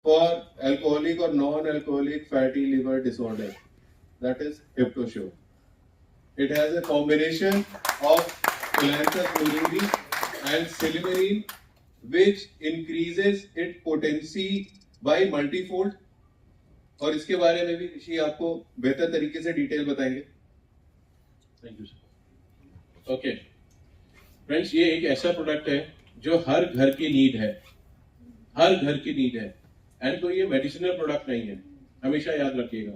for alcoholic or non-alcoholic fatty liver disorder, that is HeptoSure. It has a combination of Cholantha's murini and Silymarin, which increases its potency by multifold. और इसके बारे में भी ऋषि आपको बेहतर तरीके से डिटेल बताएंगे। Thank you sir. Okay friends, ये एक ऐसा प्रोडक्ट है जो हर घर की नीड है, हर घर की नीड है, एंड कोई ये मेडिसिनल प्रोडक्ट नहीं है, हमेशा याद रखिएगा।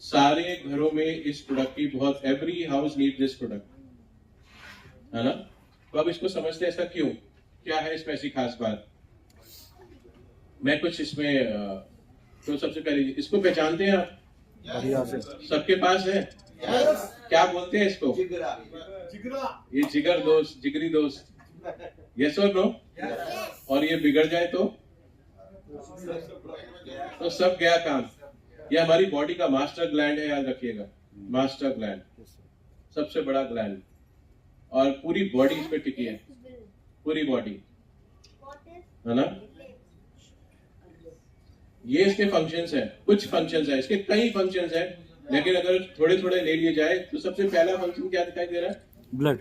सारे घरों में इस प्रोडक्ट की बहुत, every house need this product, है ना। तो अब इसको समझते हैं ऐसा क्यों, क्या है इसमें ऐसी खास बात। मैं कुछ इसमें तो सबसे पहले इसको पहचानते हैं आप? सबके पास है? क्या बोलते हैं इसको? ये जिगर दोस्त, जिगरी दोस्त, यस और नो? और ये बिगड़ जाए तो सब गया काम। ये हमारी बॉडी का मास्टर ग्लैंड है, याद रखिएगा, मास्टर ग्लैंड, सबसे बड़ा ग्लैंड, और पूरी बॉडी इस पे टिकी है, पूरी बॉडी, है ना। ये इसके फंक्शंस हैं, कुछ फंक्शंस हैं, इसके कई फंक्शंस हैं, लेकिन अगर थोड़े थोड़े ले लिए जाए तो सबसे पहला फंक्शन क्या दिखाई दे रहा है? ब्लड।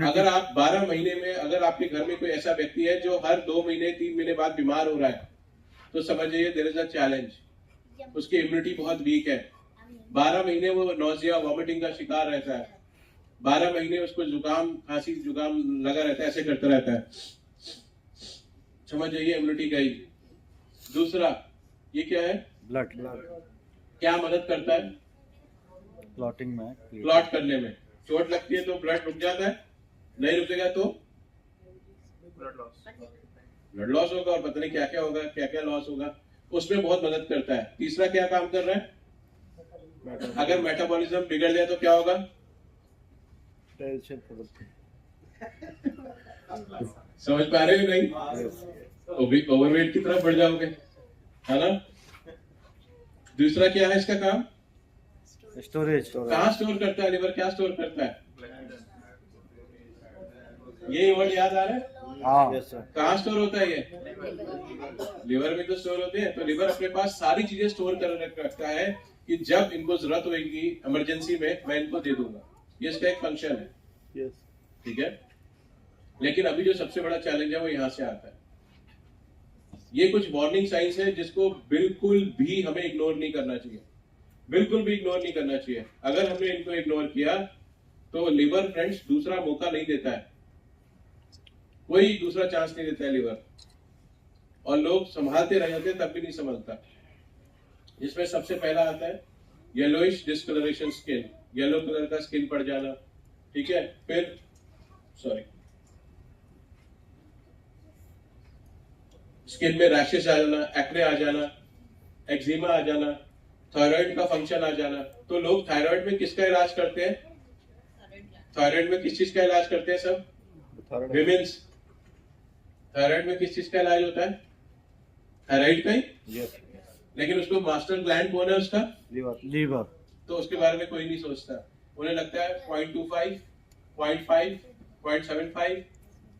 अगर आप 12 महीने में, अगर आपके घर में कोई ऐसा व्यक्ति है जो हर 2 महीने 3 महीने बाद बीमार हो रहा है, तो समझिए देयर इज अ चैलेंज, उसकी इम्यूनिटी बहुत वीक है। 12 महीने वो नोजिया, वॉमिटिंग का शिकार रहता है, 12 महीने उसको जुकाम, खांसी, जुकाम लगा रहता है, ऐसे करता रहता है, समझ जाइए इम्यूनिटी गई। दूसरा, ये क्या है? ब्लड। क्या मदद करता है? क्लॉटिंग में, क्लॉट करने में। चोट लगती है तो ब्लड रुक जाता है, नहीं रुकेगा तो ब्लड लॉस होगा, और पता नहीं क्या क्या होगा, क्या क्या लॉस होगा, उसमें बहुत मदद करता है। तीसरा क्या काम कर रहा है? अगर मेटाबॉलिज्म बिगड़ जाए तो क्या होगा? समझ पा रहे हो नहीं? ओवरवेट की तरफ बढ़ जाओगे, है ना। दूसरा क्या है इसका काम? स्टोरेज। कहाँ स्टोर करता है लिवर, क्या स्टोर करता है? ये वर्ड याद आ रहा है? हाँ, कहाँ स्टोर होता है ये? लिवर में तो स्टोर होते हैं। तो लिवर अपने पास सारी चीजें स्टोर कर रखता है कि जब इनको जरूरत होगी इमरजेंसी में, मैं इनको दे दूंगा। ये इसका एक फंक्शन है, ठीक है। लेकिन अभी जो सबसे बड़ा चैलेंज है वो यहाँ से आता है। ये कुछ वार्निंग साइंस है जिसको बिल्कुल भी हमें इग्नोर नहीं करना चाहिए, बिल्कुल भी इग्नोर नहीं करना चाहिए। अगर हमने इनको इग्नोर किया तो लिवर फ्रेंड्स दूसरा मौका नहीं देता है, कोई दूसरा चांस नहीं देता है लिवर, और लोग संभालते रह जाते हैं तब भी नहीं संभलता। इसमें सबसे पहला आता है yellowish discoloration skin, yellow colour का स्किन पड़ जाना, ठीक है। फिर स्किन में रैशेस आ जाना, एक्ने आ जाना, एक्जिमा आ जाना, थायराइड का फंक्शन आ जाना। तो लोग थायराइड में किसका इलाज करते हैं? थायराइड में किस चीज का इलाज करते हैं सब? विमेन्स। थायराइड में किस चीज का इलाज होता है? थायराइड का ही। लेकिन उसको मास्टर ग्लैंड कौन है उसका? लीवर। तो उसके बारे में कोई नहीं सोचता, उन्हें लगता है 0.25, 0.5, 0.75,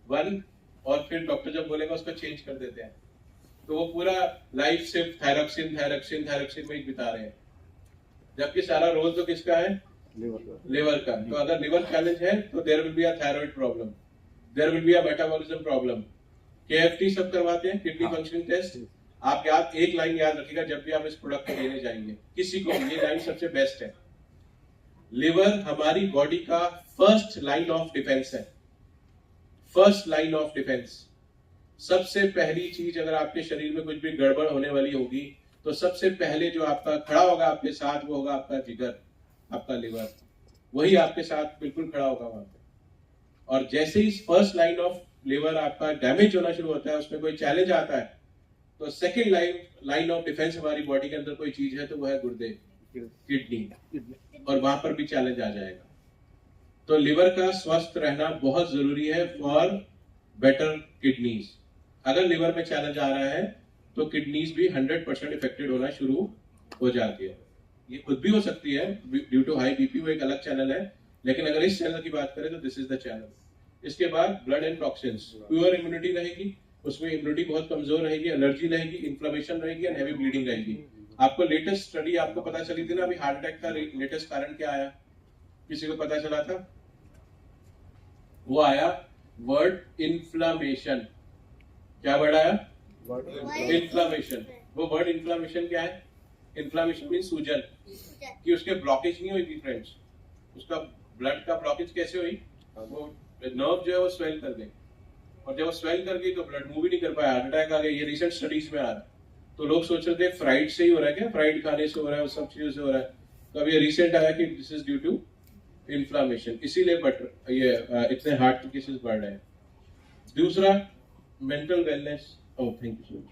1, और फिर डॉक्टर जब बोलेगा उसको चेंज कर देते हैं। तो वो पूरा लाइफ सिर्फ थायरॉक्सिन थायरॉक्सिन थायरॉक्सिन में ही बिता रहे हैं, जबकि सारा रोल तो किसका है? लिवर का। तो अगर लिवर चैलेंज है तो there will be a thyroid problem, there will be a metabolism problem. KFT सब करवाते हैं, किडनी फंक्शनिंग टेस्ट। आप याद, एक लाइन याद रखिएगा जब भी आप इस प्रोडक्ट को लेने जाएंगे किसी को, ये लाइन सबसे बेस्ट है। लिवर हमारी बॉडी का फर्स्ट लाइन ऑफ डिफेंस है, फर्स्ट लाइन ऑफ डिफेंस। सबसे पहली चीज, अगर आपके शरीर में कुछ भी गड़बड़ होने वाली होगी तो सबसे पहले जो आपका खड़ा होगा आपके साथ वो होगा आपका जिगर, आपका लिवर, वही आपके साथ बिल्कुल खड़ा होगा वहां पे। और जैसे ही फर्स्ट लाइन ऑफ लिवर आपका डैमेज होना शुरू होता है, उसमें कोई चैलेंज आता है, तो सेकेंड लाइन ऑफ डिफेंस हमारी बॉडी के अंदर कोई चीज है तो वो है गुर्दे, किडनी, और वहां पर भी चैलेंज आ जाएगा। तो लिवर का स्वस्थ रहना बहुत जरूरी है फॉर बेटर किडनीज। अगर लिवर में चैलेंज आ रहा है तो किडनीज भी 100% इफेक्टेड होना शुरू हो जाती है। ये खुद भी हो सकती है ड्यू टू हाई बीपी, वो एक अलग चैनल है, लेकिन अगर इस चैनल की बात करें तो दिस इज द चैनल। इसके बाद blood and toxins, pure immunity रहेगी, उसमें इम्यूनिटी बहुत कमजोर रहेगी, एलर्जी रहेगी, इन्फ्लेमेशन रहेगी एंड हैवी ब्लीडिंग रहेगी। आपको लेटेस्ट स्टडी आपको पता चली थी ना अभी, हार्ट अटैक का लेटेस्ट कारण क्या आया, किसी को पता चला था? वो आया वर्ड इन्फ्लामेशन। क्या वर्ड आया? इन्फ्लामेशन। वो वर्ड इन्फ्लामेशन क्या है? इन्फ्लामेशन मीन सूजन, कि उसके ब्लॉकेज नहीं हुई थी फ्रेंड्स, उसका ब्लड का ब्लॉकेज कैसे हुई? वो नर्व जो है वो स्वेल कर गई, और जब वो स्वेल कर गई तो ब्लड मूव ही नहीं कर पाया, हार्ट अटैक आ गया। ये रिसेंट स्टडीज में आ रहा है। तो लोग सोच रहे थे फ्राइड से ही हो रहा है क्या, फ्राइड खाने से हो रहा है, उस सब चीजों से हो रहा है। तो अब ये रिसेंट आया कि this is due to inflammation, इसीलिए बट ये इतने हार्ट के केसेस बढ़ रहे हैं। दूसरा mental wellness. Oh thank you so much.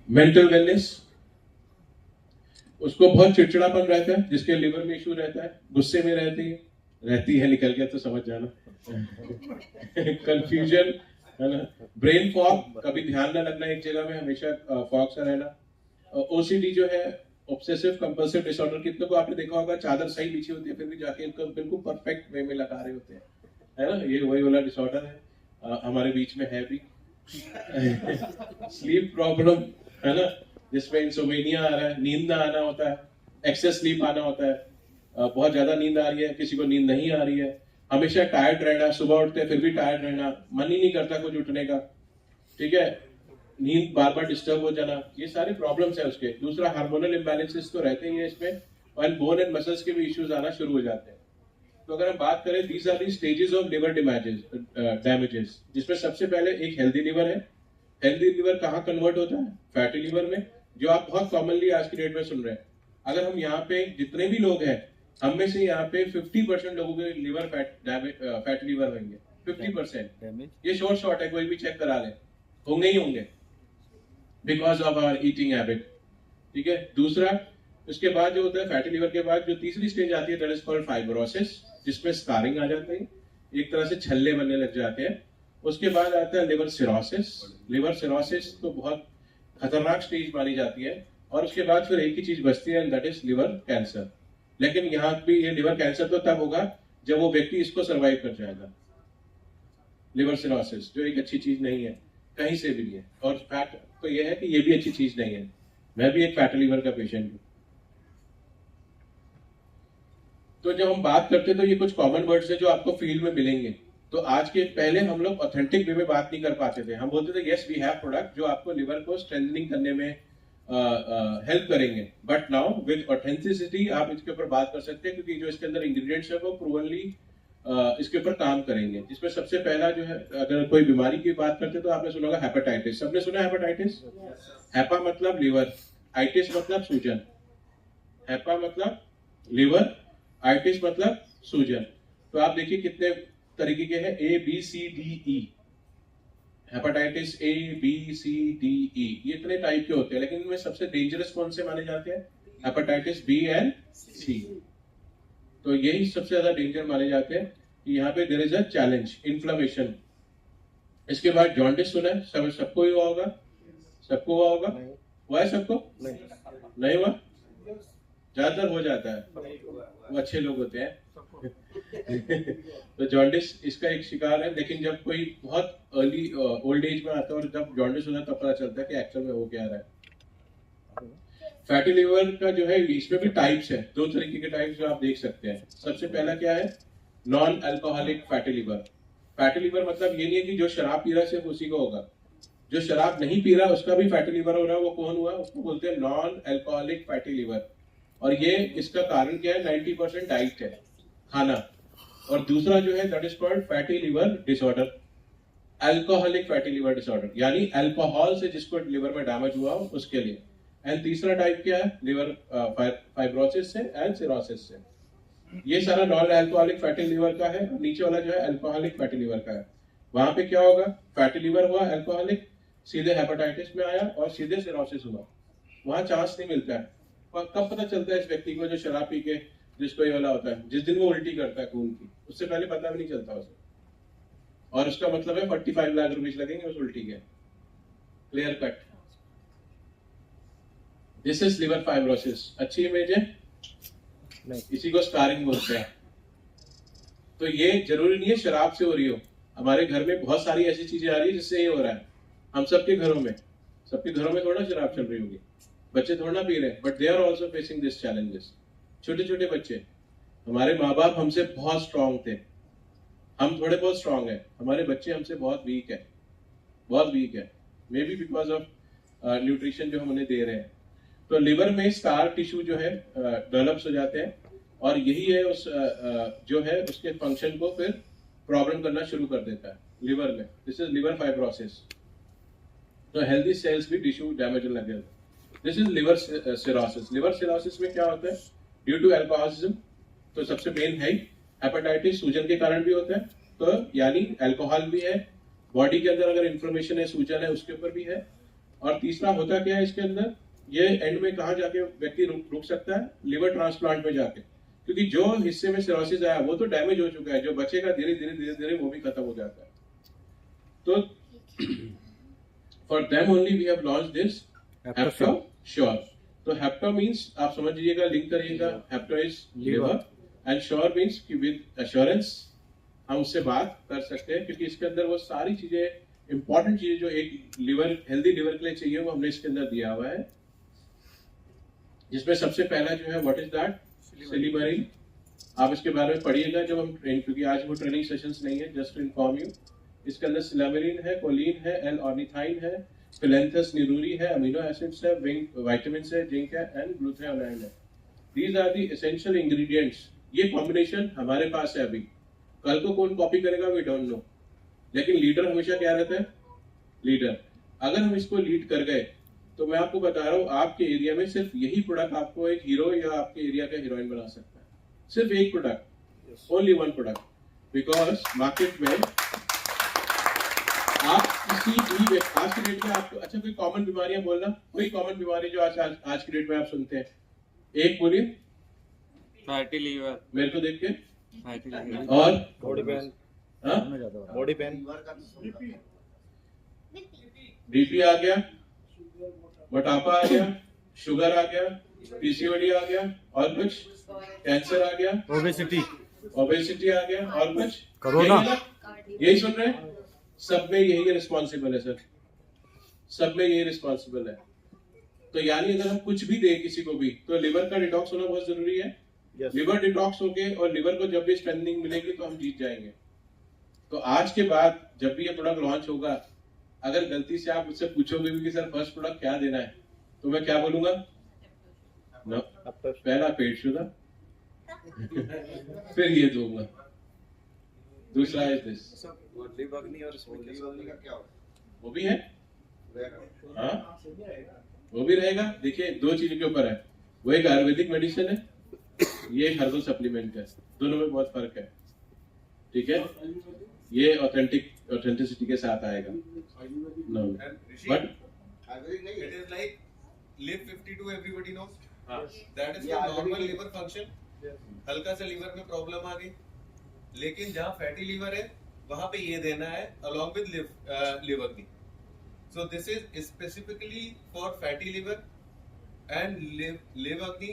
Mental wellness, उसको बहुत चिड़चिड़ापन रहता है, जिसके लिवर में इशू रहता है, गुस्से में रहती है निकल गया तो समझ जाना। कंफ्यूजन है ना, ब्रेन फॉग, कभी ध्यान न लगना एक जगह में, हमेशा फॉग सा रहना। ओसीडी जो है, ऑब्सेसिव कंपल्सिव डिसऑर्डर, कितने को आपने देखा होगा चादर सही बिछी होती है फिर भी जाके इनको बिल्कुल परफेक्ट वे में लगा रहे होते हैं, है ना, ये वही वाला डिसऑर्डर है, हमारे बीच में है भी। स्लीप प्रॉब्लम है ना, जिसमें इंसोमेनिया आ रहा है, नींद ना आना होता है, एक्सेस स्लीप आना होता है, बहुत ज्यादा नींद आ रही है, किसी को नींद नहीं आ रही है, हमेशा टायर्ड रहना, सुबह उठते हैं फिर भी टायर्ड रहना, मन ही नहीं करता कुछ उठने का, ठीक है, नींद बार बार डिस्टर्ब हो जाना, ये सारे प्रॉब्लम्स है उसके। दूसरा हार्मोनल इम्बैलेंसेस तो रहते ही है इसमें, और बोन एंड मसल्स के भी इश्यूज आना शुरू हो जाते हैं। तो अगर हम बात करें, these are the stages of liver damages, जिसमें सबसे पहले एक हेल्दी लिवर है। हेल्दी लिवर कहाँ कन्वर्ट होता है? फैटी लिवर में, जो आप बहुत कॉमनली आज की डेट में सुन रहे हैं। अगर हम यहाँ पे जितने भी लोग हैं, हम में से यहाँ पे 50% लोगों के लिवर फैटी लिवर होंगे, 50%। ये शॉर्ट है, कोई भी चेक करा ले, होंगे ही होंगे, because of our eating habit, ठीक है। दूसरा, उसके बाद जो होता है फैटी लिवर के बाद जो तीसरी स्टेज आती है, दैट इज कॉल्ड फाइब्रोसिस, जिसमें स्कारिंग आ जाती है, एक तरह से छल्ले बनने लग जाते हैं। उसके बाद आता है लिवर सिरोसिस। लिवर सिरोसिस तो बहुत खतरनाक स्टेज मानी जाती है, और उसके बाद फिर एक ही चीज बचती है, दैट इज लिवर कैंसर। लेकिन यहाँ भी ये लिवर कैंसर तो तब होगा जब वो व्यक्ति इसको सर्वाइव कर जाएगा, लिवर सिरोसिस, जो एक अच्छी चीज नहीं है, कहीं से भी नहीं है। और फैक्ट तो ये है कि ये भी अच्छी चीज नहीं है। मैं भी एक फैटी लिवर का पेशेंट हूँ। तो जब हम बात करते हैं तो ये कुछ कॉमन वर्ड्स है जो आपको फील्ड में मिलेंगे। तो आज के पहले हम लोग ऑथेंटिक वे में बात नहीं कर पाते थे, हम बोलते थे यस वी हैव प्रोडक्ट जो आपको लिवर को स्ट्रेंथनिंग करने में हेल्प करेंगे, बट नाउ विद ऑथेंटिसिटी आप इसके ऊपर बात कर सकते हैं, क्योंकि जो इसके अंदर इंग्रेडिएंट्स है वो प्रूवनली इसके ऊपर काम करेंगे। जिसमें सबसे पहला जो है, अगर कोई बीमारी की बात करते तो आपने सुना होगा हेपेटाइटिस। सबने सुना है हेपेटाइटिस? हैपा मतलब लिवर, आइटिस मतलब सूजन। हैपा मतलब लिवर, आइटिस मतलब सूजन। तो आप देखिए कितने तरीके के हैं, A B C D E. Hepatitis A B C D E, ये इतने टाइप के होते हैं, लेकिन इनमें सबसे डेंजरस कौन से माने जाते हैं? हेपेटाइटिस बी एंड सी। तो यही सबसे ज्यादा डेंजर माने जाते हैं कि यहाँ पे there is a challenge, inflammation. इसके बाद जॉन्डिस सुना है, सबको ही हुआ होगा, सबको हुआ होगा, हुआ है सबको? नहीं हुआ? ज्यादातर हो जाता है, वो अच्छे लोग होते हैं। तो जॉन्डिस इसका एक शिकार है, लेकिन जब कोई बहुत अर्ली ओल्ड एज में आता है और जब जॉन्डिस होता है तब पता चलता है कि एक्चुअल में हो क्या रहा है। फैटी लिवर का जो है, इसमें भी टाइप्स है, दो तरीके के टाइप्स जो आप देख सकते हैं। सबसे पहला क्या है? Non alcoholic fatty liver. Fatty liver मतलब ये नहीं है कि जो शराब पी रहा है सिर्फ उसी को होगा, जो शराब नहीं पी रहा उसका भी फैटी लिवर हो रहा है, वो कौन हुआ? उसको बोलते हैं नॉन अल्कोहलिक फैटी लिवर। और ये इसका कारण क्या है? 90% डाइट है, खाना। और दूसरा जो है that is called fatty liver disorder, alcoholic fatty liver disorder, यानी अल्कोहल से जिसको लिवर में डैमेज हुआ हो उसके लिए। एंड तीसरा टाइप क्या है? लिवर फाइब्रोसिस से एंड सिरोसिस से। ये सारा नॉन अल्कोहलिक फैटी लिवर का है। नीचे वाला जो है अल्कोहलिक फैटी लिवर का है। वहां पे क्या होगा? फैटी लिवर हुआ अल्कोहलिक, सीधे हेपेटाइटिस में आया और सीधे सिरोसिस हुआ, वहां चांस नहीं मिलता है। और कब पता चलता है इस व्यक्ति को जो शराब पी के जिसको ये वाला होता है? जिस दिन वो उल्टी करता है खून की, उससे पहले पता भी नहीं चलता उसे। और उसका मतलब है 45 लाख रुपीज लगेंगे उस उल्टी के, clear cut. This is liver fibrosis. अच्छी इमेज है, इसी को स्कारिंग बोलते हैं। तो तो ये जरूरी नहीं है शराब से हो रही हो, हमारे घर में बहुत सारी ऐसी चीजें आ रही है जिससे ये हो रहा है। हम सबके घरों में थोड़ा शराब चल रही होगी, बच्चे थोड़ा पी रहे हैं, but they are also facing this challenges. छोटे छोटे बच्चे, हमारे माँ बाप हमसे बहुत स्ट्रांग थे, हम थोड़े बहुत स्ट्रांग है, हमारे बच्चे हमसे बहुत वीक है, may be because of nutrition जो हम उन्हें दे रहे हैं। तो लिवर में स्कार टिश्यू जो है डेवलप्स हो जाते हैं, और यही है उस जो है उसके फंक्शन को फिर प्रॉब्लम करना शुरू कर देता है लिवर में। This is liver fibrosis. तो हेल्दी सेल्स भी टिश्यू डैमेज होने लगे। This is liver cirrhosis. Liver cirrhosis में क्या होता है? ड्यू टू अल्कोहलिज्म, तो सबसे मेन है हेपेटाइटिस, सूजन के कारण भी होता है, तो यानी अल्कोहल भी है, बॉडी के अंदर अगर इन्फ्लेमेशन है, सूजन है, उसके ऊपर भी है। और तीसरा होता क्या है इसके अंदर, ये एंड में कहाँ जाके व्यक्ति रुक सकता है? लिवर ट्रांसप्लांट में जाके, क्योंकि जो हिस्से में सिरोसिस आया वो तो डैमेज हो चुका है, जो बचेगा धीरे धीरे वो भी खत्म हो जाता है। तो for them only we have launched this Hepto sure. तो हेप्टो मींस आप समझ लीजिएगा, लिंक करिएगा, Hepto is liver and sure means कि विद एश्योरेंस हम उससे बात कर सकते हैं, क्योंकि इसके अंदर वो सारी चीजें, इंपॉर्टेंट चीजें जो एक लिवर, हेल्दी लिवर के लिए चाहिए, वो हमने इसके अंदर दिया हुआ है। जिसमें सबसे पहला जो है व्हाट इज दैट? सिलिमरीन। आप इसके बारे में पढ़िएगा जब हम ट्रेन, क्योंकि आज वो ट्रेनिंग सेशंस नहीं है, जस्ट टू इन्फॉर्म यू। इसके अंदर सिलिमरीन है, कोलिन है, एल ऑर्निथाइन है, फिलेंथस निरूरी है, अमीनो एसिड्स है, विटामिन है, जिंक है एंड ग्लूटाथायोन है। These are the essential ingredients. ये कॉम्बिनेशन हमारे पास है अभी, कल को कौन कॉपी करेगा वी डोंट नो, लेकिन लीडर हमेशा क्या रहता है? लीडर। अगर हम इसको लीड कर गए तो मैं आपको बता रहा हूँ, आपके एरिया में सिर्फ यही प्रोडक्ट आपको एक हीरो या आपके एरिया का हीरोइन बना सकता है। सिर्फ एक product, only one product, because market में आप किसी भी आज की डेट में आपको, अच्छा कोई कॉमन बीमारियां बोलना, कोई कॉमन बीमारी जो आज की डेट में आप सुनते हैं, एक बोलिए। फैटी लीवर, मेरे को देख के। फैटी लीवर और body pain, body pain, BP आ गया, मोटापा आ गया, शुगर आ गया, पीसीओडी आ गया, और कुछ कैंसर आ गया, ओबेसिटी आ गया, और कुछ कोरोना। यही सुन रहे हैं? सब में यही रिस्पॉन्सिबल है सर, सब में यही रिस्पॉन्सिबल है। तो यानी अगर हम कुछ भी दें किसी को भी, तो लिवर का डिटॉक्स होना बहुत जरूरी है। लिवर डिटॉक्स होके और लिवर को जब भी स्ट्रेंथनिंग मिलेगी तो हम जीत जाएंगे। तो आज के बाद जब भी ये प्रोडक्ट लॉन्च होगा, अगर गलती से आप मुझसे पूछोगे भी कि सर फर्स्ट प्रोडक्ट क्या देना है, तो मैं क्या बोलूंगा? no, पहला पेट शुदा फिर ये दूंगा, दूसरा है दिस, वो भी है, हाँ वो भी रहेगा। देखिए दो चीज के ऊपर है, वो एक आयुर्वेदिक मेडिसिन है, ये एक हर्बल सप्लीमेंट है, दोनों में बहुत फर्क है, ठीक है। ये ऑथेंटिसिटी के साथ आएगा, no but it is like live 52 everybody knows, that is for normal liver function। हल्का सा लीवर में प्रॉब्लम आ गई, लेकिन जहाँ फैटी लीवर है वहां पे ये देना है along with liver अग्नि। so this is specifically for fatty liver and liver अग्नि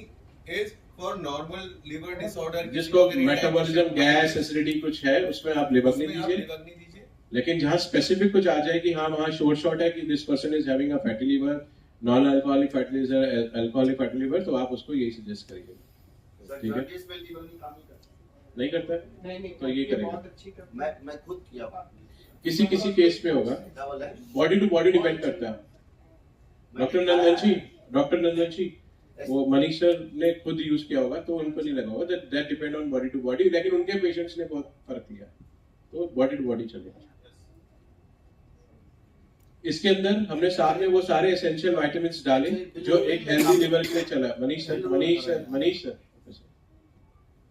is for normal liver disorder। जिसको मेटाबॉलिज्म, गैस, एसिडिटी कुछ है, उसमें आप लिवर नहीं दीजिए। लेकिन जहाँ स्पेसिफिक कुछ आ जाए कि हाँ वहाँ शॉर्ट है कि this person is having a fatty liver, non alcoholic fatty liver, alcoholic fatty liver, तो आप उसको यही सजेस्ट करिए, ठीक है। नहीं करता है तो ये करेगा, मैं खुद किया, किसी केस में होगा, बॉडी टू बॉडी डिपेंड करता है। डॉक्टर नंदन जी वो मनीष सर ने खुद यूज किया होगा तो उनको नहीं लगा होगा, that depend on body to body, लेकिन उनके पेशेंट्स ने बहुत फर्क लिया, तो बॉडी टू बॉडी चलेगा। इसके अंदर हमने साथ में वो सारे एसेंशियल विटामिन्स डाले जो एक हेल्दी लिवर के लिए चला। मनीष सर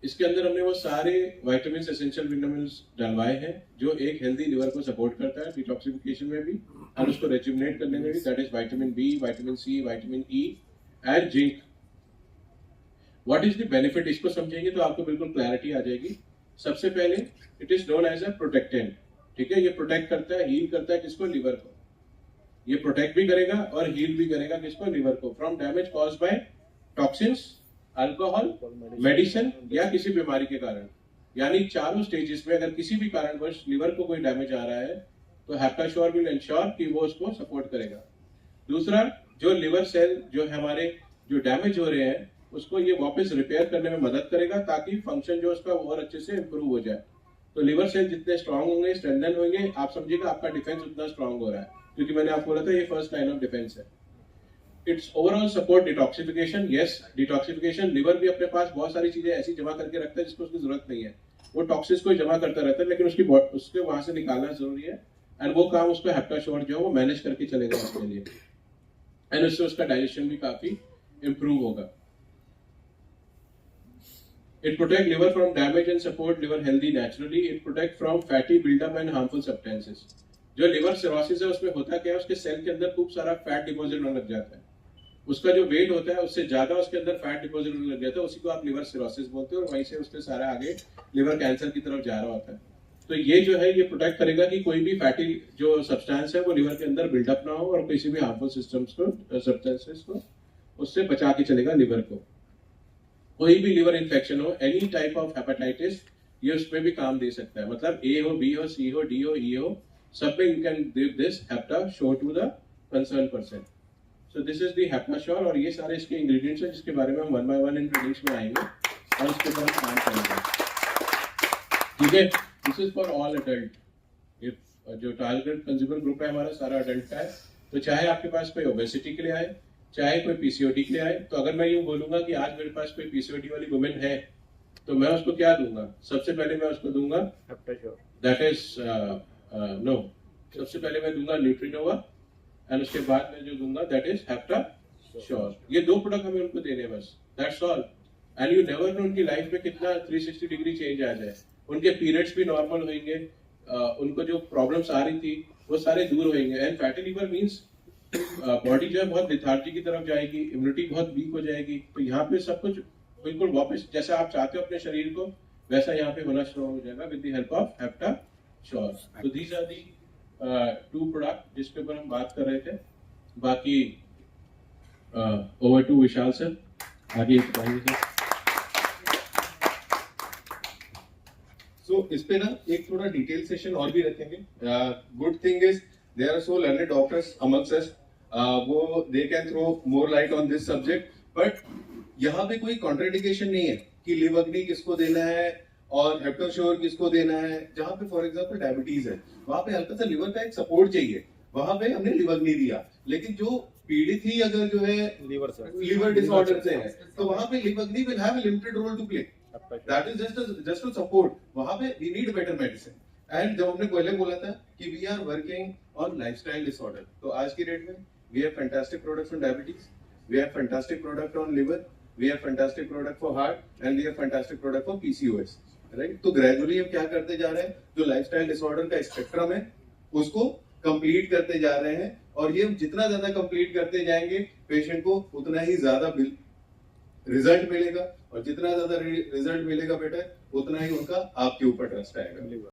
इसके अंदर हमने वो सारे विटामिन्स, एसेंशियल विटामिन्स डलवाए हैं जो एक हेल्दी लिवर को सपोर्ट करता है, डिटॉक्सिफिकेशन में भी और उसको रेजुमिनेट करने में भी। That is vitamin B, vitamin C, vitamin E and zinc. What is the benefit, इसको समझेंगे तो आपको बिल्कुल क्लैरिटी आ जाएगी। सबसे पहले it is known as a protectant, ठीक है। ये प्रोटेक्ट करता है, हील करता है किसको? लिवर को। ये प्रोटेक्ट भी करेगा और हील भी करेगा किसको? लिवर को, from damage caused by toxins, alcohol, medicine या किसी बीमारी के कारण। यानी चारों स्टेजेस में अगर किसी भी कारणवश लिवर को कोई डैमेज आ रहा है तो हैप्टाश्योर विल इंश्योर कि वो उसको सपोर्ट करेगा। दूसरा, जो लिवर सेल जो हमारे जो डैमेज हो रहे हैं उसको ये वापस रिपेयर करने में मदद करेगा ताकि फंक्शन जो उसका और अच्छे से इंप्रूव हो जाए। तो लिवर सेल जितने स्ट्रांग होंगे, स्ट्रेंथन होंगे, आप समझिएगा आपका डिफेंस उतना स्ट्रांग हो रहा है, क्योंकि मैंने आपको बोला था ये फर्स्ट लाइन ऑफ डिफेंस है। It's overall support detoxification. Yes, detoxification, liver भी अपने पास बहुत सारी चीजें ऐसी जमा करके रखता है जिसको उसकी जरूरत नहीं है, वो टॉक्सिस को जमा करता रहता है, लेकिन उसके वहां से निकालना जरूरी है, एंड वो काम उसको हैप्टाश्योर जो है वो मैनेज करके चलेगा उसके लिए, एंड उससे उसका डाइजेशन भी काफी इंप्रूव होगा। It protect liver from damage and support liver healthy naturally. It protect from fatty buildup and harmful substances. जो लिवर सिरोसिस है उसमें होता क्या है, उसके सेल के अंदर खूब सारा फैट डिपॉजिट होने लग जाता है, उसका जो वेट होता है उससे ज्यादा उसके अंदर फैट डिपॉजिट होने लग जाता है, उसी को आप लिवर सिरोसिस बोलते हैं, और वहीं से उसके सारा आगे लिवर कैंसर की तरफ जा रहा होता है। तो ये जो है ये प्रोटेक्ट करेगा कि कोई भी फैटी जो सब्सटेंस है वो लिवर के अंदर बिल्डअप ना हो और किसी भी हार्मफुल सिस्टम्स को सब्सटेंसेस को उससे बचा के चलेगा लिवर को। कोई भी लिवर इन्फेक्शन हो, एनी टाइप ऑफ हेपेटाइटिस, ये उसमें भी काम दे सकता है। मतलब ए हो, बी हो, सी हो, डी हो, ई हो, सब में you can give this Heptasure to the concern person. So this is the Heptasure, और ये सारे इसके इंग्रेडिएंट्स हैं जिसके बारे में हम 1 by 1 इन ट्रेनिंग्स में आएंगे और उसके ऊपर हम काम करेंगे। ठीक है, this is for all adult. जो टारगेट कंज्यूमर ग्रुप है हमारा सारा अडल्ट का है, तो चाहे आपके पास कोई ओबेसिटी के लिए आए, चाहे कोई पीसीओडी के लिए आए, तो अगर मैं यूं बोलूंगा कि आज मेरे पास कोई पीसीओडी वाली वुमेन है तो मैं उसको क्या दूंगा? सबसे पहले मैं उसको दूंगा दैट इज नो, सबसे पहले मैं दूंगा न्यूट्रिनोवा, एंड उसके बाद मैं जो दूंगा दैट इज हैप्टाश्योर। ये दो प्रोडक्ट हमें उनको देने बस, that's all. And you never know उनकी लाइफ में कितना 360 डिग्री चेंज आ जाए, उनके पीरियड्स भी नॉर्मल होंगे, उनको जो प्रॉब्लम्स आ रही थी वो सारे दूर होंगे। And fatty liver means body जो है बहुत लिथार्जी की तरफ जाएगी, इम्यूनिटी बहुत वीक हो जाएगी, तो यहाँ पे सब कुछ बिल्कुल वापस जैसा आप चाहते हो अपने शरीर को वैसा यहाँ पे होना शुरू हो जाएगा विद द हेल्प ऑफ हैप्टाश्योर। तो दीज आर दी 2 प्रोडक्ट जिसके ऊपर हम बात कर रहे थे। बाकी ओवर टू विशाल सर, आगे बताइए सर। सो इस पे ना एक थोड़ा डिटेल सेशन और भी रखेंगे। Good thing is there are so learned doctors amongst us, वो they can throw more light on this subject, but यहाँ पे कोई कॉन्ट्राडिक्शन नहीं है कि लिवग्नी किसको देना है और हेप्टाश्योर किसको देना है। जहाँ पे फॉर एग्जांपल डायबिटीज है, वहां पे हल्का सा लिवर का एक सपोर्ट चाहिए, वहां पे हमने लिवग्नी दिया, लेकिन जो पीड़ित ही अगर जो है लिवर डिसऑर्डर से है तो वहां पे लिवग्नी will have a limited role to play, that is just to support. वहां पे we need better medicine. And जब हमने पहले बोला था कि we are working on lifestyle disorder, तो आज की डेट में we have fantastic products on diabetes, we have fantastic product on liver, we have fantastic product for heart, and we have fantastic product for PCOS, right. तो gradually हम क्या करते जा रहे हैं, जो लाइफस्टाइल डिसऑर्डर का स्पेक्ट्रम है उसको कंप्लीट करते जा रहे हैं, और ये जितना ज्यादा कंप्लीट करते जाएंगे पेशेंट को उतना ही ज्यादा रिजल्ट मिलेगा, और जितना ज्यादा रिजल्ट मिलेगा बेटर उतना ही उनका आपके ऊपर ट्रस्ट आएगा।